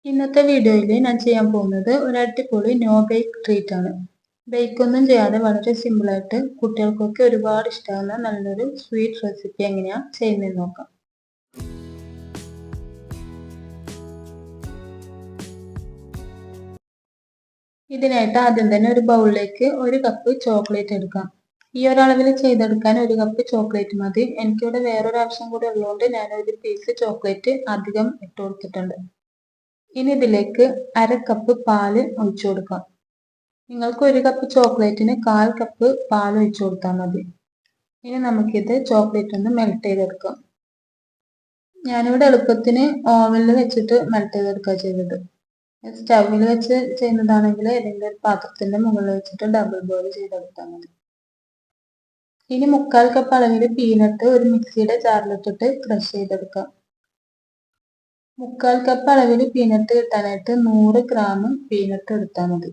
ഇന്നത്തെ വീഡിയോയിൽ ഞാൻ ചെയ്യാൻ പോകുന്നത് ഒരു അടിപൊളി നോ ബേക്ക് ട്രീറ്റ് ആണ്. ബേക്ക് ഒന്നും ചെയ്യാതെ വളരെ സിമ്പിളായിട്ട് കുട്ടികൾക്കൊക്കെ ഒരുപാട് ഇഷ്ടമാകുന്ന നല്ലൊരു സ്വീറ്റ് റെസിപ്പി എങ്ങനെയാണ് ചെയ്യുന്നതെന്ന് നോക്കാം. ഇതിനായിട്ട് ആദ്യം തന്നെ ഒരു ബൗളിലേക്ക് ഒരു കപ്പ് ചോക്ലേറ്റ് എടുക്കാം. ഈ ഒരളവിൽ ചെയ്തെടുക്കാൻ ഒരു കപ്പ് ചോക്ലേറ്റ് മതി. എനിക്കിവിടെ വേറൊരു ആവശ്യം കൂടി ഉള്ളതുകൊണ്ട് ഞാൻ ഒരു പീസ് ചോക്ലേറ്റ് അധികം ഇട്ട് കൊടുത്തിട്ടുണ്ട്. ഇനി ഇതിലേക്ക് അര കപ്പ് പാല് ഒഴിച്ചു കൊടുക്കാം. നിങ്ങൾക്ക് ഒരു കപ്പ് ചോക്ലേറ്റിന് 1/4 കപ്പ് പാൽ ഒഴിച്ചു കൊടുത്താൽ മതി. ഇനി നമുക്കിത് ചോക്ലേറ്റ് ഒന്ന് മെൽറ്റ് ചെയ്തെടുക്കാം. ഞാനിവിടെ എളുപ്പത്തിന് ഓവനിൽ വെച്ചിട്ട് മെൽറ്റ് ചെയ്തെടുക്കുക ചെയ്തത്. സ്റ്റൗവിൽ വെച്ച് ചെയ്യുന്നതാണെങ്കിൽ ഏതെങ്കിലും ഒരു പാത്രത്തിന്റെ മുകളിൽ വെച്ചിട്ട് ഡബിൾ ബോയിൽ ചെയ്തെടുത്താൽ മതി. ഇനി 1/4 കപ്പ് അളവിൽ പീനട്ട് ഒരു മിക്സിയുടെ ജാറിലിട്ടിട്ട് ക്രഷ് ചെയ്തെടുക്കാം. 1/4 കപ്പ് അളവിൽ പീനട്ട് കിട്ടാനായിട്ട് 100 ഗ്രാം പീനട്ട് എടുത്താൽ മതി.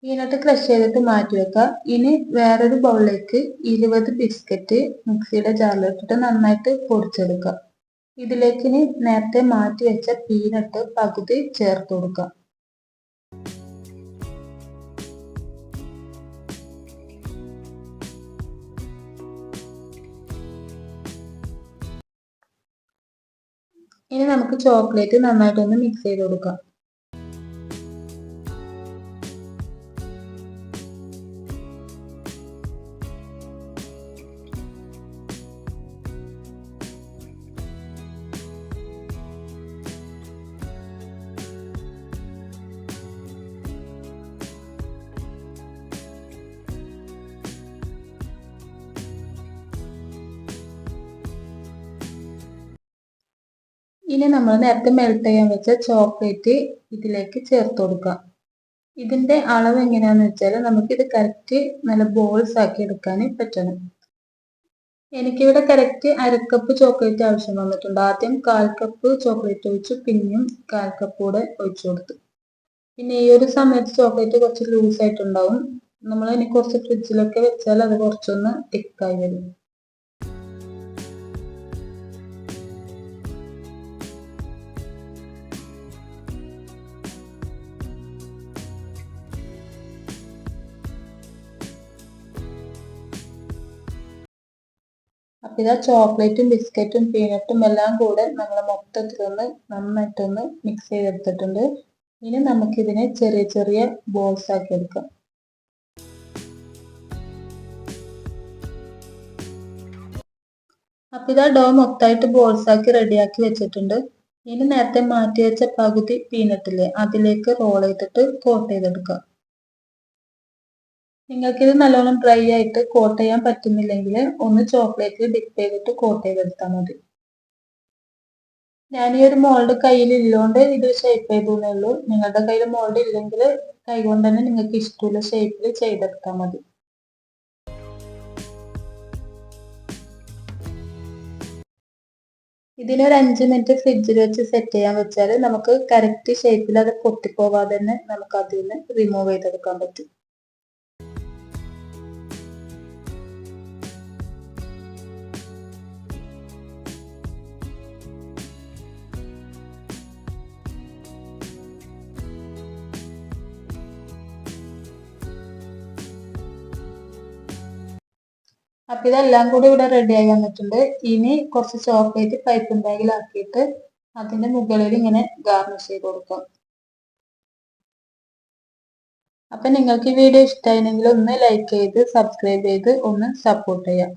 പീനട്ട് ക്രഷ് ചെയ്തിട്ട് മാറ്റി വെക്കാം. ഇനി വേറൊരു ബൗളിലേക്ക് 20 ബിസ്ക്കറ്റ് മിക്സിയുടെ ജാറിലിട്ടിട്ട് നന്നായിട്ട് പൊടിച്ചെടുക്കാം. ഇതിലേക്ക് ഇനി നേരത്തെ മാറ്റി വെച്ച പീനട്ട് പകുതി ചേർത്ത് കൊടുക്കാം. ഇനി നമുക്ക് ചോക്ലേറ്റ് നന്നായിട്ടൊന്ന് മിക്സ് ചെയ്ത് കൊടുക്കാം. ഇനി നമ്മൾ നേരത്തെ മെൽറ്റ് ചെയ്യാൻ വെച്ച ചോക്ലേറ്റ് ഇതിലേക്ക് ചേർത്ത് കൊടുക്കാം. ഇതിന്റെ അളവ് എങ്ങനെയാന്ന് വെച്ചാൽ നമുക്കിത് കറക്റ്റ് നല്ല ബോൾസ് ആക്കി എടുക്കാൻ പറ്റണം. എനിക്കിവിടെ കറക്റ്റ് അരക്കപ്പ് ചോക്ലേറ്റ് ആവശ്യം വന്നിട്ടുണ്ട്. ആദ്യം 1/4 കപ്പ് ചോക്ലേറ്റ് ഒഴിച്ചു, പിന്നെയും 1/4 കപ്പ് കൂടെ ഒഴിച്ചു കൊടുത്തു. പിന്നെ ഈ ഒരു സമയത്ത് ചോക്ലേറ്റ് കുറച്ച് ലൂസ് ആയിട്ടുണ്ടാവും. നമ്മൾ ഇനി കുറച്ച് ഫ്രിഡ്ജിലൊക്കെ വെച്ചാൽ അത് കുറച്ചൊന്ന് തിക്കായി വരും. അപ്പൊ ഇതാ ചോക്ലേറ്റും ബിസ്ക്കറ്റും പീനട്ടും എല്ലാം കൂടെ നമ്മൾ മൊത്തത്തിലൊന്ന് നന്നായിട്ടൊന്ന് മിക്സ് ചെയ്തെടുത്തിട്ടുണ്ട്. ഇനി നമുക്കിതിനെ ചെറിയ ചെറിയ ബോൾസ് ആക്കി എടുക്കാം. അപ്പൊ ഇതാ ഡോ മൊത്തമായിട്ട് ബോൾസ് ആക്കി റെഡിയാക്കി വെച്ചിട്ടുണ്ട്. ഇനി നേരത്തെ മാറ്റി വെച്ച പകുതി പീനട്ടില്ലേ അതിലേക്ക് റോൾ ചെയ്തിട്ട് കോട്ട് ചെയ്തെടുക്കാം. നിങ്ങൾക്കിത് നല്ലോണം ഡ്രൈ ആയിട്ട് കോട്ട് ചെയ്യാൻ പറ്റുന്നില്ലെങ്കിൽ ഒന്ന് ചോക്ലേറ്റിൽ ഡിപ്പ് ചെയ്തിട്ട് കോട്ട് ചെയ്തെടുത്താൽ മതി. ഞാൻ ഈ ഒരു മോൾഡ് കയ്യിൽ ഇല്ലോണ്ട് ഇത് ഷേപ്പ് ചെയ്തേ ഉള്ളൂ. നിങ്ങളുടെ കയ്യിൽ മോൾഡ് ഇല്ലെങ്കിൽ കൈ കൊണ്ട് തന്നെ നിങ്ങൾക്ക് ഇഷ്ടമുള്ള ഷേപ്പിൽ ചെയ്തെടുത്താൽ മതി. ഇതിനൊരു 5 മിനിറ്റ് ഫ്രിഡ്ജിൽ വെച്ച് സെറ്റ് ചെയ്യാൻ വെച്ചാൽ നമുക്ക് കറക്റ്റ് ഷേപ്പിൽ അത് പൊട്ടിപ്പോവാതെ തന്നെ നമുക്ക് അതിൽ നിന്ന് റിമൂവ് ചെയ്തെടുക്കാൻ പറ്റും. അപ്പൊ ഇതെല്ലാം കൂടി ഇവിടെ റെഡി ആയി വന്നിട്ടുണ്ട്. ഇനി കുറച്ച് ചോക്ലേറ്റ് പൈപ്പിംഗ് ബാഗിലാക്കിയിട്ട് അതിന്റെ മുകളിൽ ഇങ്ങനെ ഗാർണിഷ് ചെയ്ത് കൊടുക്കാം. അപ്പൊ നിങ്ങൾക്ക് ഈ വീഡിയോ ഇഷ്ടമായിരുന്നെങ്കിൽ ഒന്ന് ലൈക്ക് ചെയ്ത് സബ്സ്ക്രൈബ് ചെയ്ത് ഒന്ന് സപ്പോർട്ട് ചെയ്യാം.